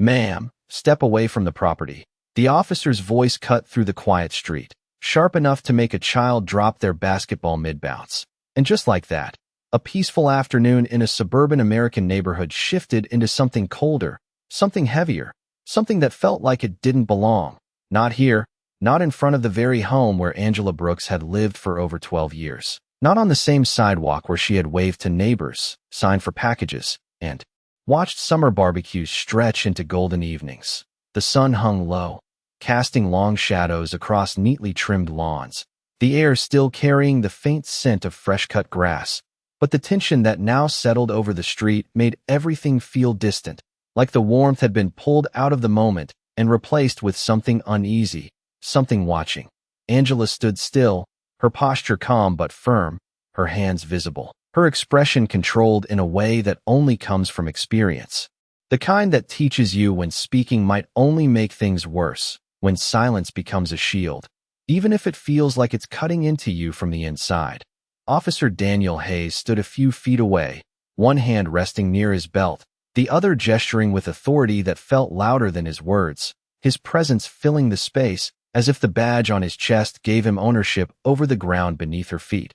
"Ma'am, step away from the property." The officer's voice cut through the quiet street, sharp enough to make a child drop their basketball mid-bounce. And just like that, a peaceful afternoon in a suburban American neighborhood shifted into something colder, something heavier, something that felt like it didn't belong. Not here, not in front of the very home where Angela Brooks had lived for over 12 years. Not on the same sidewalk where she had waved to neighbors, signed for packages, and watched summer barbecues stretch into golden evenings. The sun hung low, casting long shadows across neatly trimmed lawns, the air still carrying the faint scent of fresh-cut grass. But the tension that now settled over the street made everything feel distant, like the warmth had been pulled out of the moment and replaced with something uneasy, something watching. Angela stood still, her posture calm but firm, her hands visible, her expression controlled in a way that only comes from experience. The kind that teaches you when speaking might only make things worse, when silence becomes a shield, even if it feels like it's cutting into you from the inside. Officer Daniel Hayes stood a few feet away, one hand resting near his belt, the other gesturing with authority that felt louder than his words, his presence filling the space as if the badge on his chest gave him ownership over the ground beneath her feet.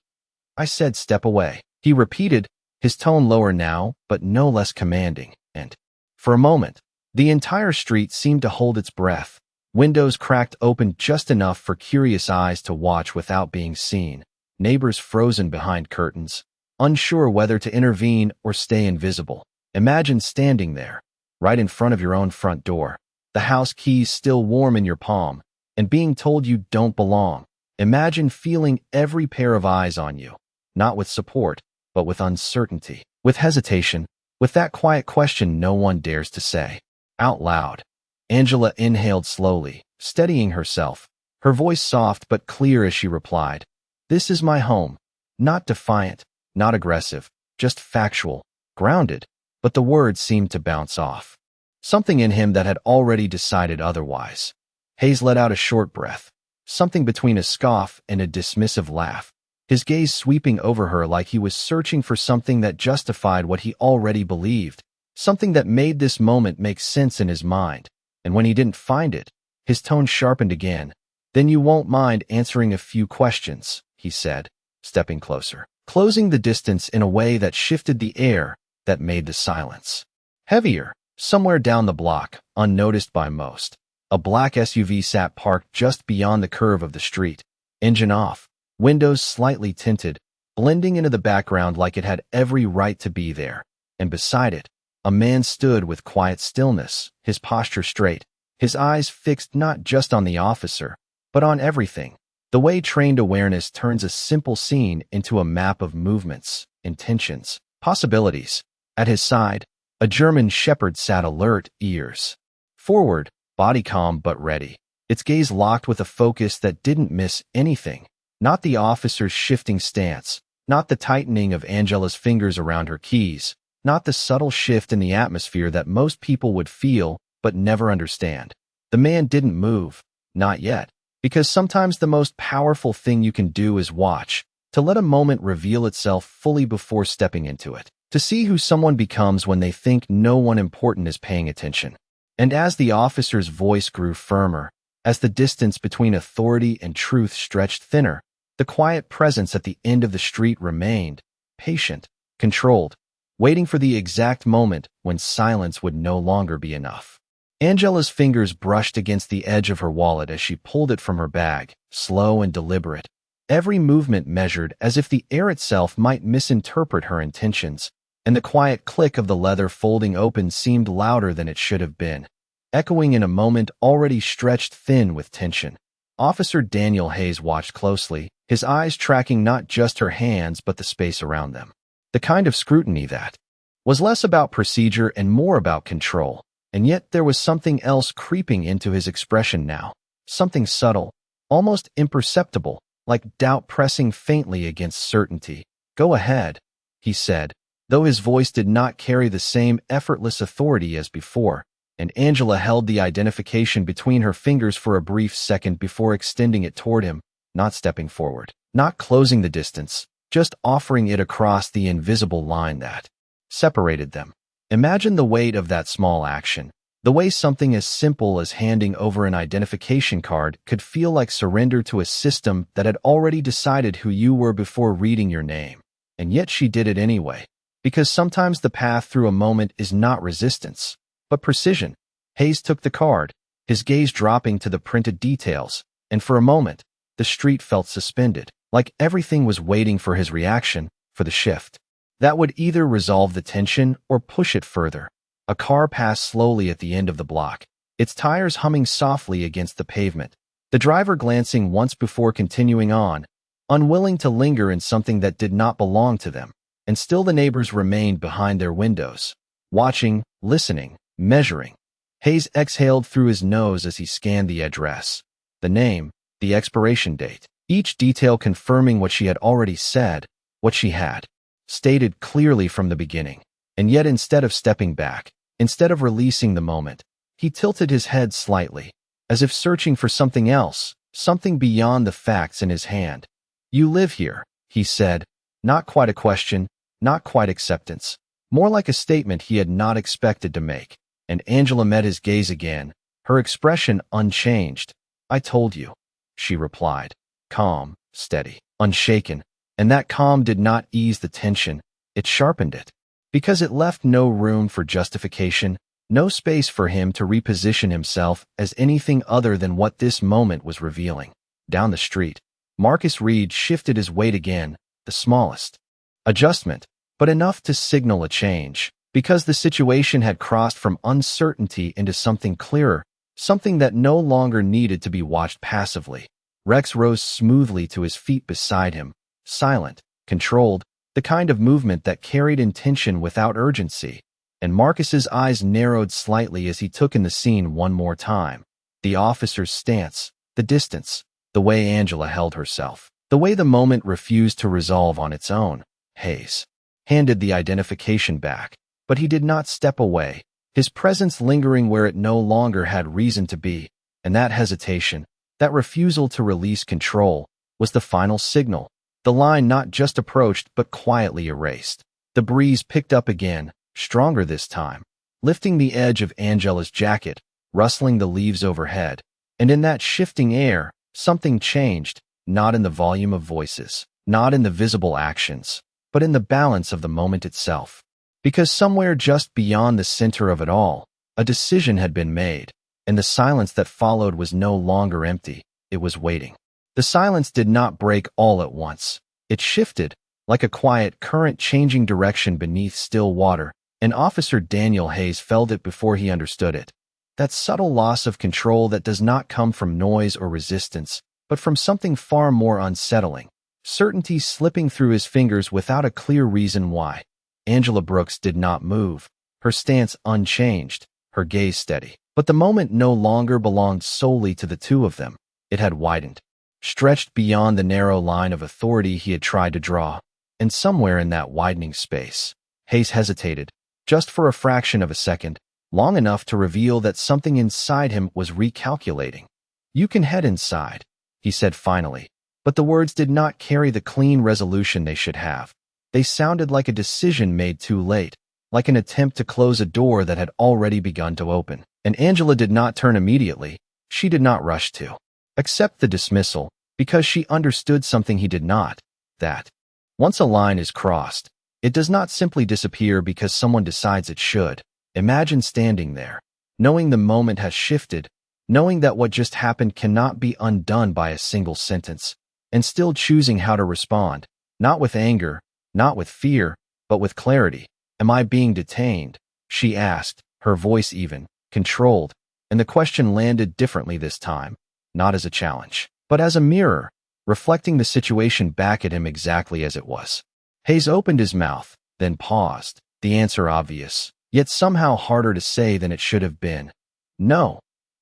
"I said step away," he repeated, his tone lower now, but no less commanding, and for a moment, the entire street seemed to hold its breath, windows cracked open just enough for curious eyes to watch without being seen. Neighbors frozen behind curtains, unsure whether to intervene or stay invisible. Imagine standing there, right in front of your own front door, the house keys still warm in your palm, and being told you don't belong. Imagine feeling every pair of eyes on you, not with support, but with uncertainty, with hesitation, with that quiet question no one dares to say out loud. Angela inhaled slowly, steadying herself, her voice soft but clear as she replied, "This is my home." Not defiant, not aggressive, just factual, grounded, but the words seemed to bounce off. Something in him that had already decided otherwise. Hayes let out a short breath, something between a scoff and a dismissive laugh, his gaze sweeping over her like he was searching for something that justified what he already believed, something that made this moment make sense in his mind. And when he didn't find it, his tone sharpened again. "Then you won't mind answering a few questions," he said, stepping closer, closing the distance in a way that shifted the air, that made the silence heavier. Somewhere down the block, unnoticed by most, a black SUV sat parked just beyond the curve of the street, engine off, windows slightly tinted, blending into the background like it had every right to be there. And beside it, a man stood with quiet stillness, his posture straight, his eyes fixed not just on the officer, but on everything. The way trained awareness turns a simple scene into a map of movements, intentions, possibilities. At his side, a German shepherd sat alert, ears forward, body calm but ready, its gaze locked with a focus that didn't miss anything. Not the officer's shifting stance, not the tightening of Angela's fingers around her keys, not the subtle shift in the atmosphere that most people would feel but never understand. The man didn't move, not yet. Because sometimes the most powerful thing you can do is watch, to let a moment reveal itself fully before stepping into it, to see who someone becomes when they think no one important is paying attention. And as the officer's voice grew firmer, as the distance between authority and truth stretched thinner, the quiet presence at the end of the street remained, patient, controlled, waiting for the exact moment when silence would no longer be enough. Angela's fingers brushed against the edge of her wallet as she pulled it from her bag, slow and deliberate, every movement measured as if the air itself might misinterpret her intentions, and the quiet click of the leather folding open seemed louder than it should have been, echoing in a moment already stretched thin with tension. Officer Daniel Hayes watched closely, his eyes tracking not just her hands but the space around them. The kind of scrutiny that was less about procedure and more about control. And yet there was something else creeping into his expression now, something subtle, almost imperceptible, like doubt pressing faintly against certainty. "Go ahead," he said, though his voice did not carry the same effortless authority as before, and Angela held the identification between her fingers for a brief second before extending it toward him, not stepping forward, not closing the distance, just offering it across the invisible line that separated them. Imagine the weight of that small action, The way something as simple as handing over an identification card could feel like surrender to a system that had already decided who you were before reading your name. And yet she did it anyway. Because sometimes the path through a moment is not resistance, but precision. Hayes took the card, his gaze dropping to the printed details, and for a moment, the street felt suspended, like everything was waiting for his reaction, for the shift. That would either resolve the tension or push it further. A car passed slowly at the end of the block, its tires humming softly against the pavement. The driver glancing once before continuing on, unwilling to linger in something that did not belong to them. And still the neighbors remained behind their windows, watching, listening, measuring. Hayes exhaled through his nose as he scanned the address, the name, the expiration date, each detail confirming what she had already said, what she had stated clearly from the beginning. And yet instead of stepping back, instead of releasing the moment, he tilted his head slightly, as if searching for something else, something beyond the facts in his hand. "You live here," he said, not quite a question, not quite acceptance, more like a statement he had not expected to make. And Angela met his gaze again, her expression unchanged. "I told you," she replied, calm, steady, unshaken. And that calm did not ease the tension, it sharpened it. Because it left no room for justification, no space for him to reposition himself as anything other than what this moment was revealing. Down the street, Marcus Reed shifted his weight again, the smallest adjustment, but enough to signal a change, because the situation had crossed from uncertainty into something clearer, something that no longer needed to be watched passively. Rex rose smoothly to his feet beside him, silent, controlled, the kind of movement that carried intention without urgency. And Marcus's eyes narrowed slightly as he took in the scene one more time. The officer's stance, the distance, the way Angela held herself, the way the moment refused to resolve on its own. Hayes handed the identification back, but he did not step away, his presence lingering where it no longer had reason to be. And that hesitation, that refusal to release control, was the final signal. The line not just approached but quietly erased. The breeze picked up again, stronger this time, lifting the edge of Angela's jacket, rustling the leaves overhead. And in that shifting air, something changed, not in the volume of voices, not in the visible actions, but in the balance of the moment itself. Because somewhere just beyond the center of it all, a decision had been made, and the silence that followed was no longer empty, it was waiting. The silence did not break all at once. It shifted, like a quiet current changing direction beneath still water, and Officer Daniel Hayes felt it before he understood it. That subtle loss of control that does not come from noise or resistance, but from something far more unsettling. Certainty slipping through his fingers without a clear reason why. Angela Brooks did not move, her stance unchanged, her gaze steady. But the moment no longer belonged solely to the two of them. It had widened, stretched beyond the narrow line of authority he had tried to draw. And somewhere in that widening space, Hayes hesitated, just for a fraction of a second, long enough to reveal that something inside him was recalculating. "You can head inside," he said finally, but the words did not carry the clean resolution they should have. They sounded like a decision made too late, like an attempt to close a door that had already begun to open. And Angela did not turn immediately. She did not rush to accept the dismissal, because she understood something he did not, that once a line is crossed, it does not simply disappear because someone decides it should. Imagine standing there, knowing the moment has shifted, knowing that what just happened cannot be undone by a single sentence, and still choosing how to respond, not with anger, not with fear, but with clarity. "Am I being detained?" she asked, her voice even, controlled, and the question landed differently this time, not as a challenge, but as a mirror, reflecting the situation back at him exactly as it was. Hayes opened his mouth, then paused, the answer obvious, yet somehow harder to say than it should have been. "No,"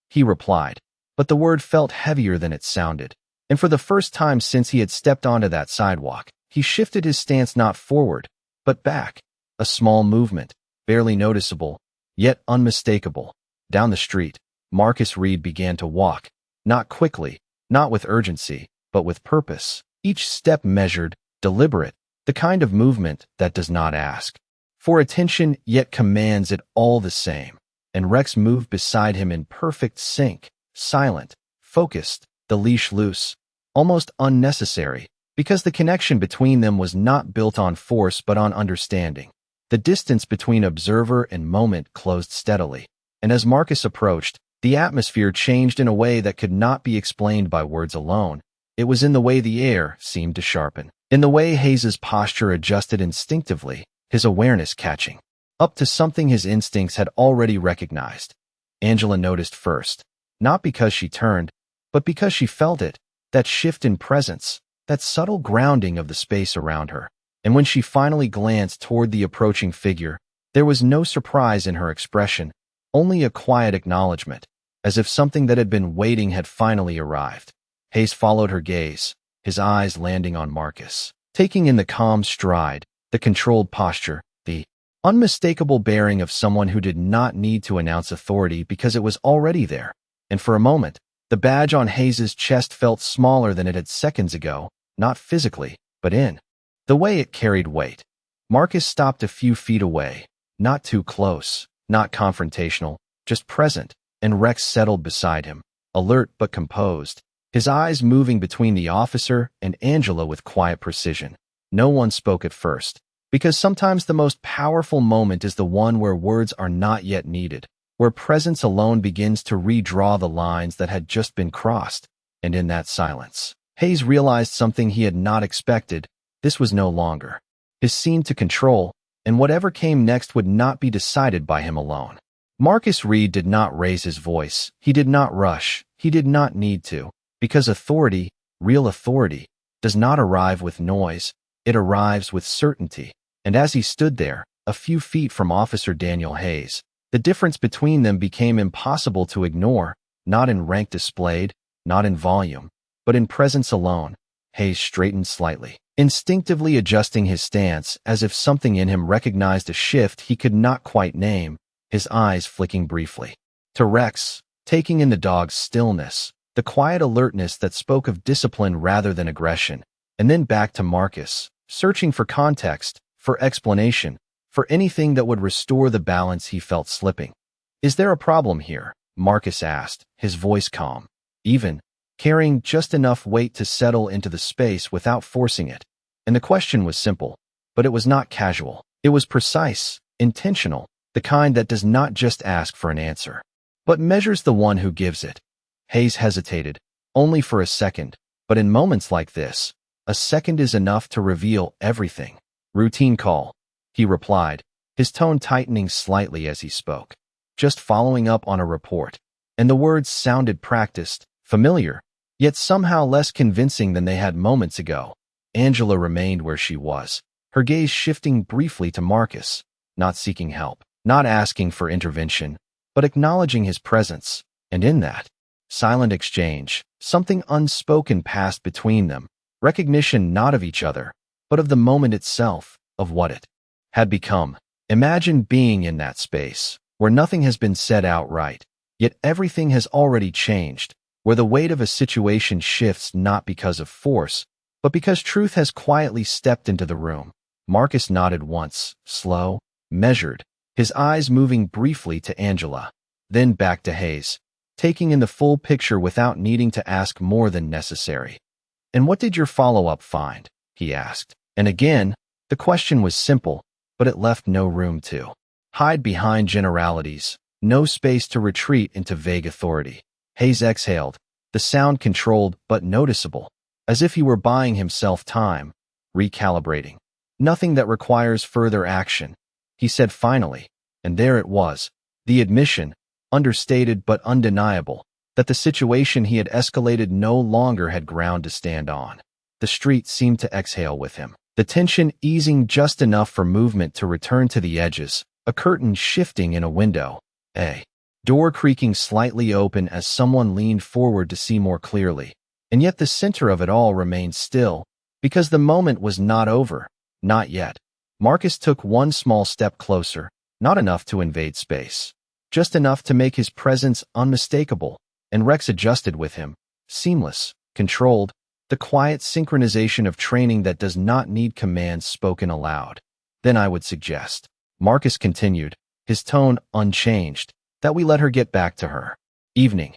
he replied, but the word felt heavier than it sounded, and for the first time since he had stepped onto that sidewalk, he shifted his stance not forward, but back, a small movement, barely noticeable, yet unmistakable. Down the street, Marcus Reed began to walk, not quickly, not with urgency, but with purpose, each step measured, deliberate, the kind of movement that does not ask for attention yet commands it all the same. and Rex moved beside him in perfect sync, silent, focused, the leash loose, almost unnecessary, because the connection between them was not built on force but on understanding. The distance between observer and moment closed steadily, and as Marcus approached, the atmosphere changed in a way that could not be explained by words alone. It was in the way the air seemed to sharpen, in the way Hayes's posture adjusted instinctively, his awareness catching up to something his instincts had already recognized. Angela noticed first, not because she turned, but because she felt it, that shift in presence, that subtle grounding of the space around her. And when she finally glanced toward the approaching figure, there was no surprise in her expression, only a quiet acknowledgement, as if something that had been waiting had finally arrived. Hayes followed her gaze, his eyes landing on Marcus, taking in the calm stride, the controlled posture, the unmistakable bearing of someone who did not need to announce authority because it was already there. And for a moment, the badge on Hayes's chest felt smaller than it had seconds ago, not physically, but in the way it carried weight. Marcus stopped a few feet away, not too close, not confrontational, just present, and Rex settled beside him, alert but composed, his eyes moving between the officer and Angela with quiet precision. No one spoke at first, because sometimes the most powerful moment is the one where words are not yet needed, where presence alone begins to redraw the lines that had just been crossed. And in that silence, Hayes realized something he had not expected. This was no longer his scene to control, and whatever came next would not be decided by him alone. Marcus Reed did not raise his voice. He did not rush. He did not need to, because authority, real authority, does not arrive with noise. It arrives with certainty. And as he stood there, a few feet from Officer Daniel Hayes, the difference between them became impossible to ignore, not in rank displayed, not in volume, but in presence alone. Hayes straightened slightly, instinctively adjusting his stance as if something in him recognized a shift he could not quite name, his eyes flicking briefly to Rex, taking in the dog's stillness, the quiet alertness that spoke of discipline rather than aggression, and then back to Marcus, searching for context, for explanation, for anything that would restore the balance he felt slipping. "Is there a problem here?" Marcus asked, his voice calm, even, carrying just enough weight to settle into the space without forcing it. And the question was simple, but it was not casual. It was precise, intentional, the kind that does not just ask for an answer, but measures the one who gives it. Hayes hesitated, only for a second, but in moments like this, a second is enough to reveal everything. "Routine call," he replied, his tone tightening slightly as he spoke. "Just following up on a report." And the words sounded practiced, familiar, yet somehow less convincing than they had moments ago. Angela remained where she was, her gaze shifting briefly to Marcus, not seeking help, not asking for intervention, but acknowledging his presence. And in that silent exchange, something unspoken passed between them, recognition not of each other, but of the moment itself, of what it had become. Imagine being in that space, where nothing has been said outright, yet everything has already changed, where the weight of a situation shifts not because of force, but because truth has quietly stepped into the room. Marcus nodded once, slow, measured, his eyes moving briefly to Angela, then back to Hayes, taking in the full picture without needing to ask more than necessary. "And what did your follow-up find?" he asked. And again, the question was simple, but it left no room to hide behind generalities, no space to retreat into vague authority. Hayes exhaled, the sound controlled but noticeable, as if he were buying himself time, recalibrating. "Nothing that requires further action," he said finally, and there it was, the admission, understated but undeniable, that the situation he had escalated no longer had ground to stand on. The street seemed to exhale with him, the tension easing just enough for movement to return to the edges, a curtain shifting in a window, a door creaking slightly open as someone leaned forward to see more clearly. And yet the center of it all remained still, because the moment was not over, not yet. Marcus took one small step closer, not enough to invade space, just enough to make his presence unmistakable, and Rex adjusted with him, seamless, controlled, the quiet synchronization of training that does not need commands spoken aloud. "Then I would suggest," Marcus continued, his tone unchanged, that we let her get back to her evening.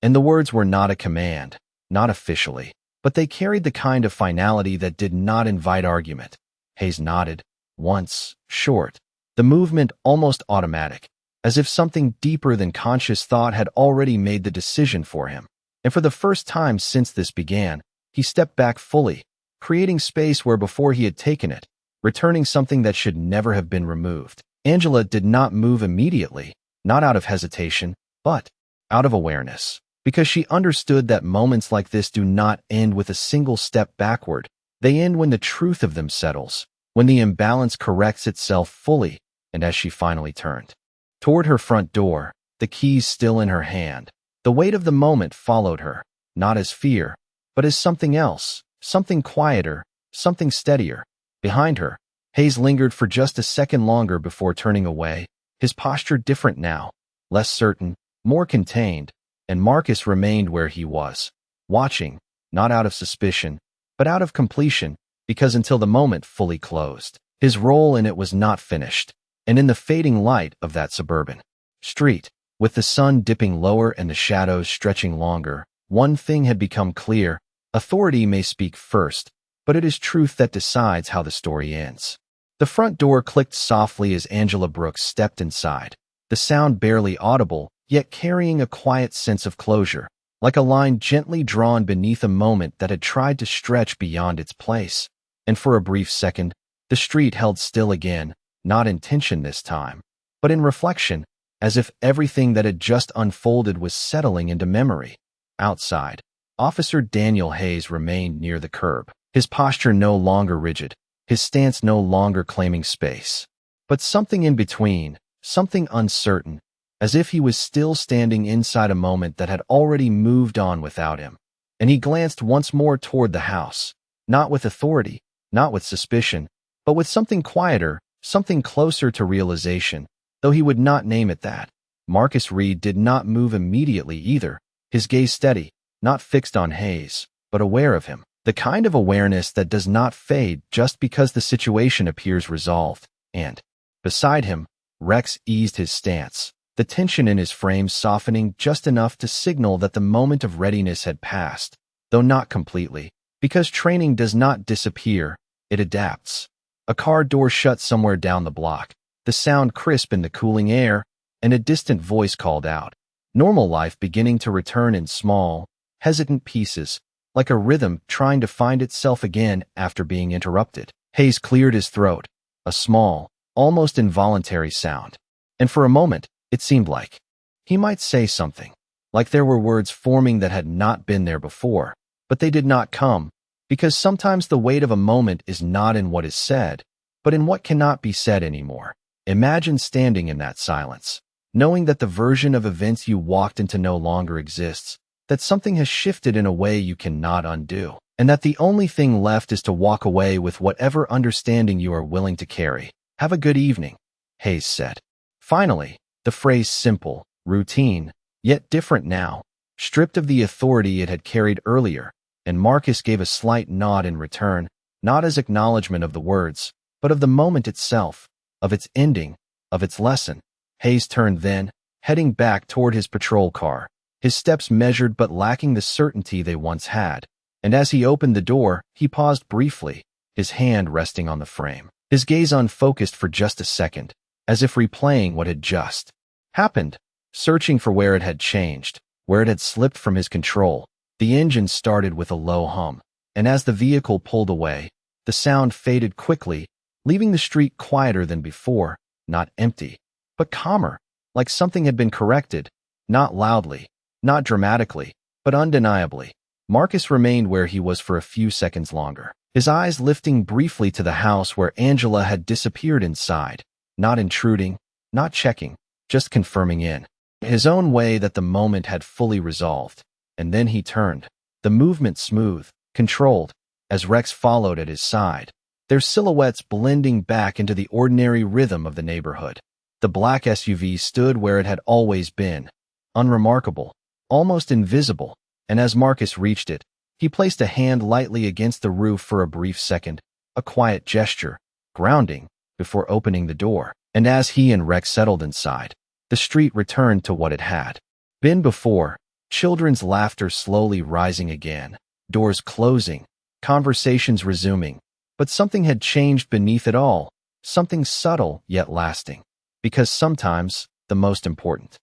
And the words were not a command, not officially, but they carried the kind of finality that did not invite argument. Hayes nodded, once, short, the movement almost automatic, as if something deeper than conscious thought had already made the decision for him. And for the first time since this began, he stepped back fully, creating space where before he had taken it, returning something that should never have been removed. Angela did not move immediately, not out of hesitation, but out of awareness, because she understood that moments like this do not end with a single step backward. They end when the truth of them settles, when the imbalance corrects itself fully. And as she finally turned toward her front door, the keys still in her hand, the weight of the moment followed her, not as fear, but as something else, something quieter, something steadier. Behind her, Hayes lingered for just a second longer before turning away, his posture different now, less certain, more contained, and Marcus remained where he was, watching, not out of suspicion, but out of completion, because until the moment fully closed, his role in it was not finished. And in the fading light of that suburban street, with the sun dipping lower and the shadows stretching longer, one thing had become clear: authority may speak first, but it is truth that decides how the story ends. The front door clicked softly as Angela Brooks stepped inside, the sound barely audible, yet carrying a quiet sense of closure, like a line gently drawn beneath a moment that had tried to stretch beyond its place. And for a brief second, the street held still again, not in tension this time, but in reflection, as if everything that had just unfolded was settling into memory. Outside, Officer Daniel Hayes remained near the curb, his posture no longer rigid, his stance no longer claiming space, but something in between, something uncertain, as if he was still standing inside a moment that had already moved on without him. And he glanced once more toward the house, not with authority, not with suspicion, but with something quieter, something closer to realization, though he would not name it that. Marcus Reed did not move immediately either, his gaze steady, not fixed on Hayes, but aware of him, the kind of awareness that does not fade just because the situation appears resolved. And beside him, Rex eased his stance, the tension in his frame softening just enough to signal that the moment of readiness had passed, though not completely, because training does not disappear, it adapts. A car door shut somewhere down the block, the sound crisp in the cooling air, and a distant voice called out. Normal life beginning to return in small, hesitant pieces, like a rhythm trying to find itself again after being interrupted. Hayes cleared his throat, a small, almost involuntary sound. And for a moment, it seemed like he might say something, like there were words forming that had not been there before, but they did not come, because sometimes the weight of a moment is not in what is said, but in what cannot be said anymore. Imagine standing in that silence, knowing that the version of events you walked into no longer exists, that something has shifted in a way you cannot undo, and that the only thing left is to walk away with whatever understanding you are willing to carry. Have a good evening, Hayes said. Finally, the phrase simple, routine, yet different now, stripped of the authority it had carried earlier, and Marcus gave a slight nod in return, not as acknowledgement of the words, but of the moment itself, of its ending, of its lesson. Hayes turned then, heading back toward his patrol car, his steps measured but lacking the certainty they once had. And as he opened the door, he paused briefly, his hand resting on the frame, his gaze unfocused for just a second, as if replaying what had just happened, searching for where it had changed, where it had slipped from his control. The engine started with a low hum, and as the vehicle pulled away, the sound faded quickly, leaving the street quieter than before, not empty, but calmer, like something had been corrected, not loudly, not dramatically, but undeniably. Marcus remained where he was for a few seconds longer, his eyes lifting briefly to the house where Angela had disappeared inside, not intruding, not checking, just confirming in his own way that the moment had fully resolved. And then he turned, the movement smooth, controlled, as Rex followed at his side, their silhouettes blending back into the ordinary rhythm of the neighborhood. The black SUV stood where it had always been, unremarkable, almost invisible, and as Marcus reached it, he placed a hand lightly against the roof for a brief second, a quiet gesture, grounding, before opening the door. And as he and Rex settled inside, The street returned to what it had been before, children's laughter slowly rising again, doors closing, conversations resuming. But something had changed beneath it all, something subtle yet lasting. Because sometimes, the most important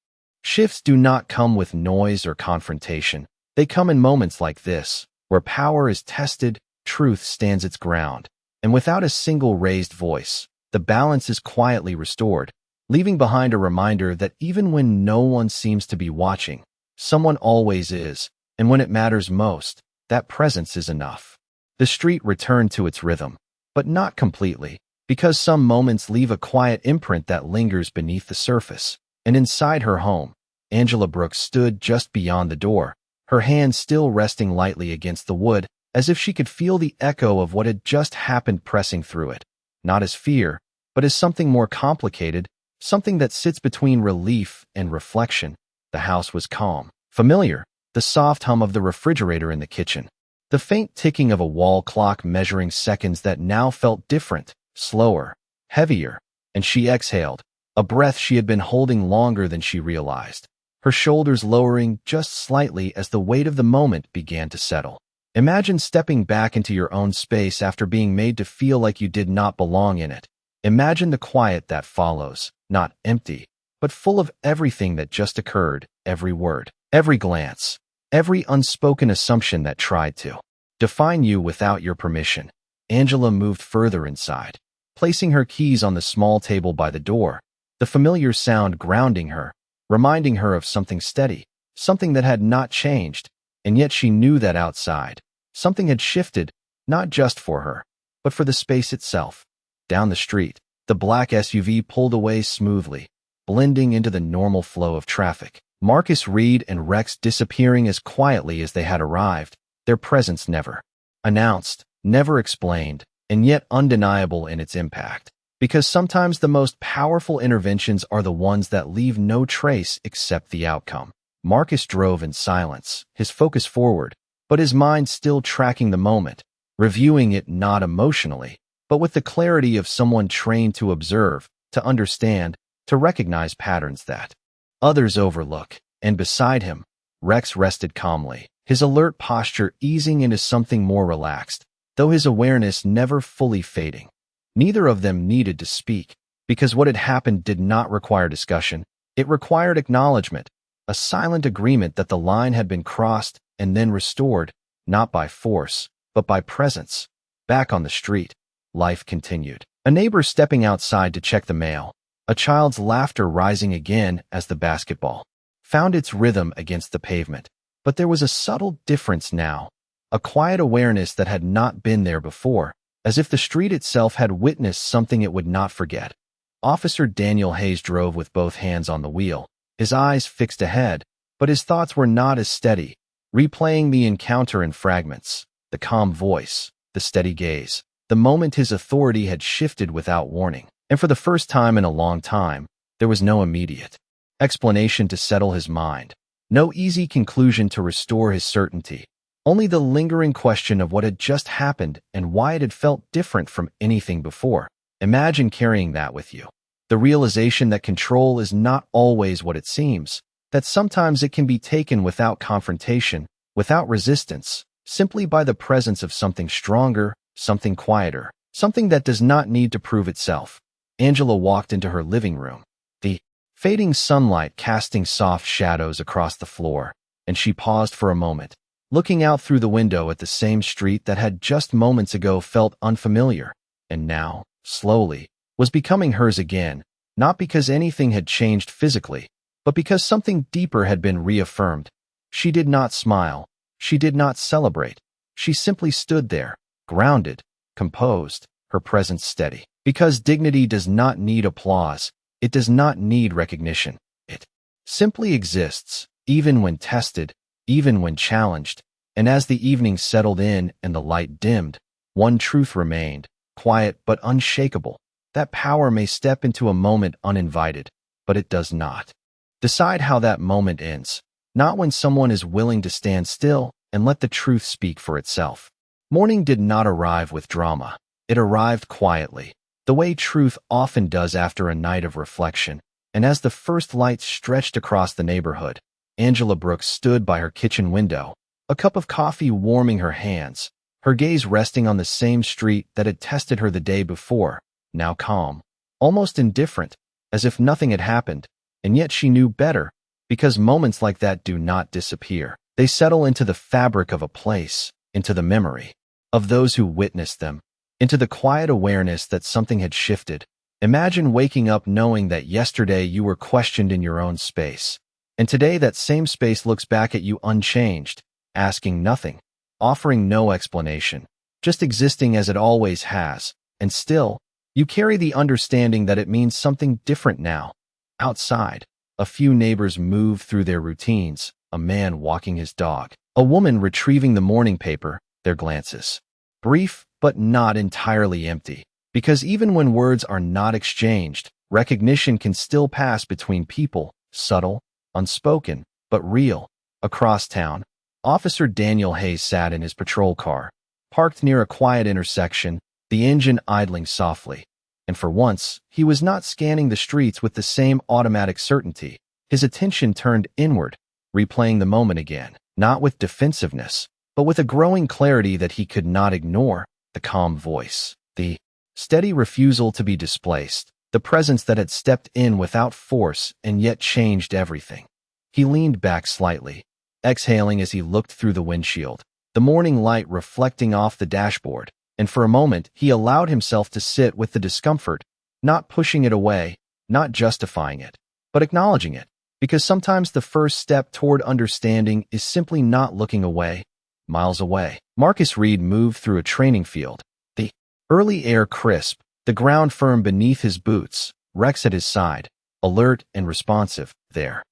shifts do not come with noise or confrontation. They come in moments like this, where power is tested, truth stands its ground, and without a single raised voice, the balance is quietly restored, leaving behind a reminder that even when no one seems to be watching, someone always is, and when it matters most, that presence is enough. The street returned to its rhythm, but not completely, because some moments leave a quiet imprint that lingers beneath the surface. And inside her home, Angela Brooks stood just beyond the door, her hand still resting lightly against the wood, as if she could feel the echo of what had just happened pressing through it, not as fear, but as something more complicated, something that sits between relief and reflection. The house was calm, familiar, the soft hum of the refrigerator in the kitchen, the faint ticking of a wall clock measuring seconds that now felt different, slower, heavier, and she exhaled, a breath she had been holding longer than she realized, her shoulders lowering just slightly as the weight of the moment began to settle. Imagine stepping back into your own space after being made to feel like you did not belong in it. Imagine the quiet that follows, not empty, but full of everything that just occurred, every word, every glance, every unspoken assumption that tried to define you without your permission. Angela moved further inside, placing her keys on the small table by the door, the familiar sound grounding her, reminding her of something steady, something that had not changed, and yet she knew that outside, something had shifted, not just for her, but for the space itself. Down the street, the black SUV pulled away smoothly, blending into the normal flow of traffic. Marcus Reed and Rex disappearing as quietly as they had arrived, their presence never announced, never explained, and yet undeniable in its impact. Because sometimes the most powerful interventions are the ones that leave no trace except the outcome. Marcus drove in silence, his focus forward, but his mind still tracking the moment, reviewing it not emotionally, but with the clarity of someone trained to observe, to understand, to recognize patterns that others overlook. And beside him, Rex rested calmly, his alert posture easing into something more relaxed, though his awareness never fully fading. Neither of them needed to speak, because what had happened did not require discussion. It required acknowledgement, a silent agreement that the line had been crossed and then restored, not by force, but by presence. Back on the street, life continued. A neighbor stepping outside to check the mail, a child's laughter rising again as the basketball found its rhythm against the pavement. But there was a subtle difference now, a quiet awareness that had not been there before, as if the street itself had witnessed something it would not forget. Officer Daniel Hayes drove with both hands on the wheel, his eyes fixed ahead, but his thoughts were not as steady, replaying the encounter in fragments, the calm voice, the steady gaze. The moment his authority had shifted without warning, and for the first time in a long time, there was no immediate explanation to settle his mind, no easy conclusion to restore his certainty, only the lingering question of what had just happened and why it had felt different from anything before. Imagine carrying that with you. The realization that control is not always what it seems, that sometimes it can be taken without confrontation, without resistance, simply by the presence of something stronger, something quieter, something that does not need to prove itself. Angela walked into her living room, the fading sunlight casting soft shadows across the floor, and she paused for a moment, looking out through the window at the same street that had just moments ago felt unfamiliar, and now, slowly, was becoming hers again, not because anything had changed physically, but because something deeper had been reaffirmed. She did not smile, she did not celebrate, she simply stood there, grounded, composed, her presence steady. Because dignity does not need applause, it does not need recognition. It simply exists, even when tested, even when challenged. And as the evening settled in and the light dimmed, one truth remained, quiet but unshakable. That power may step into a moment uninvited, but it does not decide how that moment ends, not when someone is willing to stand still and let the truth speak for itself. Morning did not arrive with drama. It arrived quietly, the way truth often does after a night of reflection. and as the first light stretched across the neighborhood, Angela Brooks stood by her kitchen window, a cup of coffee warming her hands, her gaze resting on the same street that had tested her the day before, now calm, almost indifferent, as if nothing had happened, and yet she knew better, because moments like that do not disappear. They settle into the fabric of a place, into the memory of those who witnessed them, into the quiet awareness that something had shifted. Imagine waking up knowing that yesterday you were questioned in your own space, and today that same space looks back at you unchanged, asking nothing, offering no explanation, just existing as it always has, and still, you carry the understanding that it means something different now. Outside, a few neighbors move through their routines, a man walking his dog, a woman retrieving the morning paper, their glances brief but not entirely empty. Because even when words are not exchanged, recognition can still pass between people, subtle, unspoken, but real. Across town, Officer Daniel Hayes sat in his patrol car, parked near a quiet intersection, the engine idling softly. And for once, he was not scanning the streets with the same automatic certainty. His attention turned inward, replaying the moment again, not with defensiveness, but with a growing clarity that he could not ignore. The calm voice, the steady refusal to be displaced, the presence that had stepped in without force and yet changed everything. He leaned back slightly, exhaling as he looked through the windshield, the morning light reflecting off the dashboard, and for a moment he allowed himself to sit with the discomfort, not pushing it away, not justifying it, but acknowledging it, because sometimes the first step toward understanding is simply not looking away, miles away. Marcus Reed moved through a training field, the early air crisp, the ground firm beneath his boots, Rex at his side, alert and responsive, their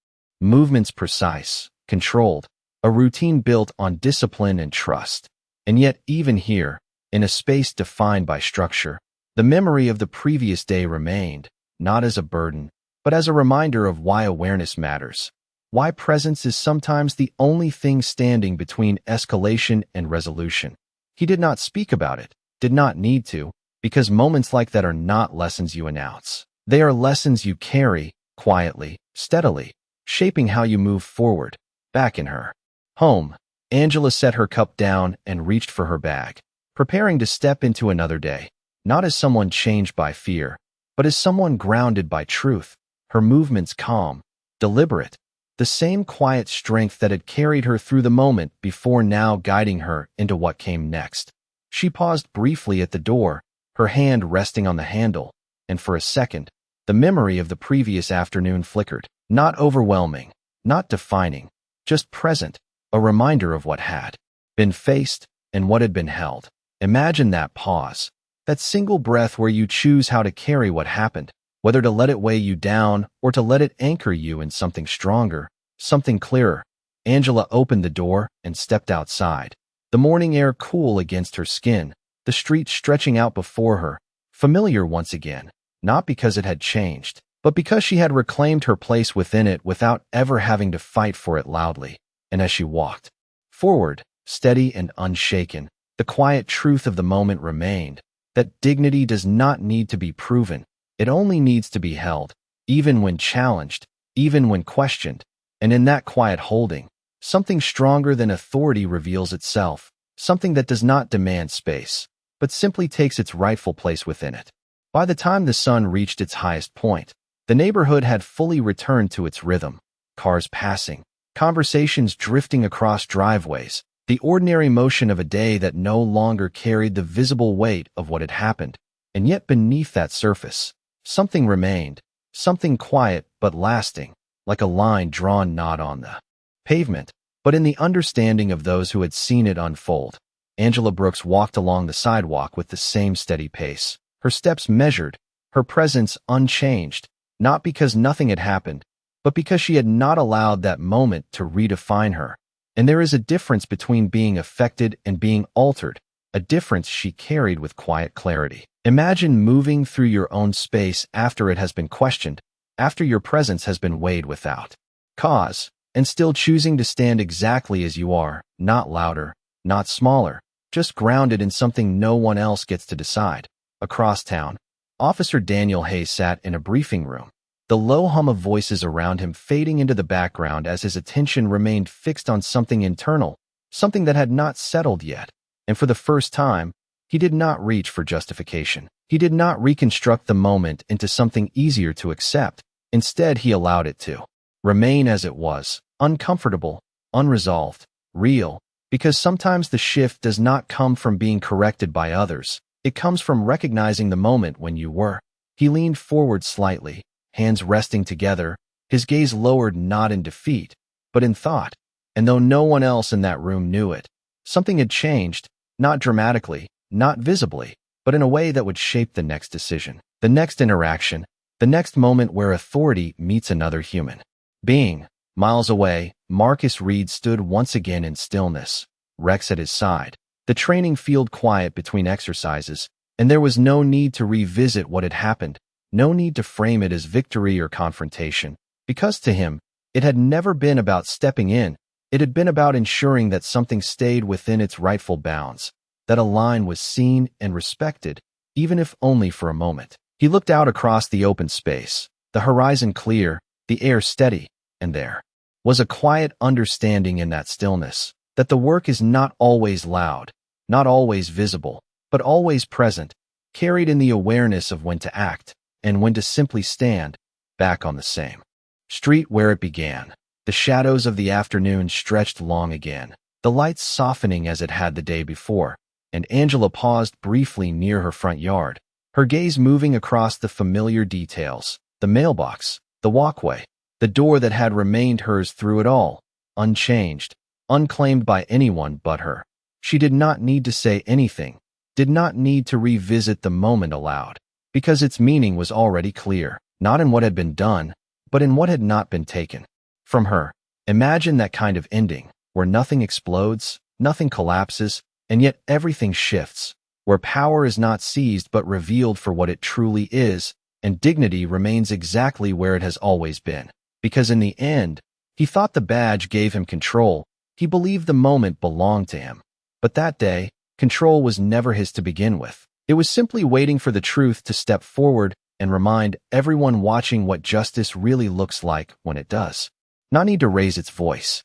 movements precise, controlled, a routine built on discipline and trust. And yet even here, in a space defined by structure, the memory of the previous day remained, not as a burden, but as a reminder of why awareness matters, why presence is sometimes the only thing standing between escalation and resolution. He did not speak about it, did not need to, because moments like that are not lessons you announce. They are lessons you carry, quietly, steadily, shaping how you move forward. Back in her home, Angela set her cup down and reached for her bag, preparing to step into another day, not as someone changed by fear, but as someone grounded by truth, her movements calm, deliberate, the same quiet strength that had carried her through the moment before now guiding her into what came next. She paused briefly at the door, her hand resting on the handle, and for a second, the memory of the previous afternoon flickered, not overwhelming, not defining, just present, a reminder of what had been faced and what had been held. Imagine that pause, that single breath where you choose how to carry what happened, whether to let it weigh you down or to let it anchor you in something stronger, something clearer. Angela opened the door and stepped outside, the morning air cool against her skin, the street stretching out before her, familiar once again, not because it had changed, but because she had reclaimed her place within it without ever having to fight for it loudly. And as she walked forward, steady and unshaken, the quiet truth of the moment remained, that dignity does not need to be proven. It only needs to be held, even when challenged, even when questioned. And in that quiet holding, something stronger than authority reveals itself, something that does not demand space, but simply takes its rightful place within it. By the time the sun reached its highest point, the neighborhood had fully returned to its rhythm, cars passing, conversations drifting across driveways, the ordinary motion of a day that no longer carried the visible weight of what had happened. And yet beneath that surface, something remained, something quiet but lasting, like a line drawn not on the pavement, but in the understanding of those who had seen it unfold. Angela Brooks walked along the sidewalk with the same steady pace, her steps measured, her presence unchanged, not because nothing had happened, but because she had not allowed that moment to redefine her. And there is a difference between being affected and being altered, a difference she carried with quiet clarity. Imagine moving through your own space after it has been questioned, after your presence has been weighed without cause, and still choosing to stand exactly as you are, not louder, not smaller, just grounded in something no one else gets to decide. Across town, Officer Daniel Hayes sat in a briefing room, the low hum of voices around him fading into the background as his attention remained fixed on something internal, something that had not settled yet. And for the first time, he did not reach for justification. He did not reconstruct the moment into something easier to accept. Instead, he allowed it to remain as it was, uncomfortable, unresolved, real, because sometimes the shift does not come from being corrected by others. It comes from recognizing the moment when you were. He leaned forward slightly, hands resting together, his gaze lowered not in defeat, but in thought. And though no one else in that room knew it, something had changed, not dramatically, not visibly, but in a way that would shape the next decision, the next interaction, the next moment where authority meets another human being. Miles away, Marcus Reed stood once again in stillness, Rex at his side, the training field quiet between exercises, and there was no need to revisit what had happened, no need to frame it as victory or confrontation, because to him, it had never been about stepping in, it had been about ensuring that something stayed within its rightful bounds, that a line was seen and respected, even if only for a moment. He looked out across the open space, the horizon clear, the air steady, and there was a quiet understanding in that stillness, that the work is not always loud, not always visible, but always present, carried in the awareness of when to act, and when to simply stand, back on the same street where it began. The shadows of the afternoon stretched long again, the lights softening as it had the day before, and Angela paused briefly near her front yard, her gaze moving across the familiar details, the mailbox, the walkway, the door that had remained hers through it all, unchanged, unclaimed by anyone but her. She did not need to say anything, did not need to revisit the moment aloud, because its meaning was already clear, not in what had been done, but in what had not been taken from her. Imagine that kind of ending, where nothing explodes, nothing collapses, and yet everything shifts, where power is not seized but revealed for what it truly is, and dignity remains exactly where it has always been. Because in the end, he thought the badge gave him control, he believed the moment belonged to him. But that day, control was never his to begin with. It was simply waiting for the truth to step forward and remind everyone watching what justice really looks like when it does not need to raise its voice.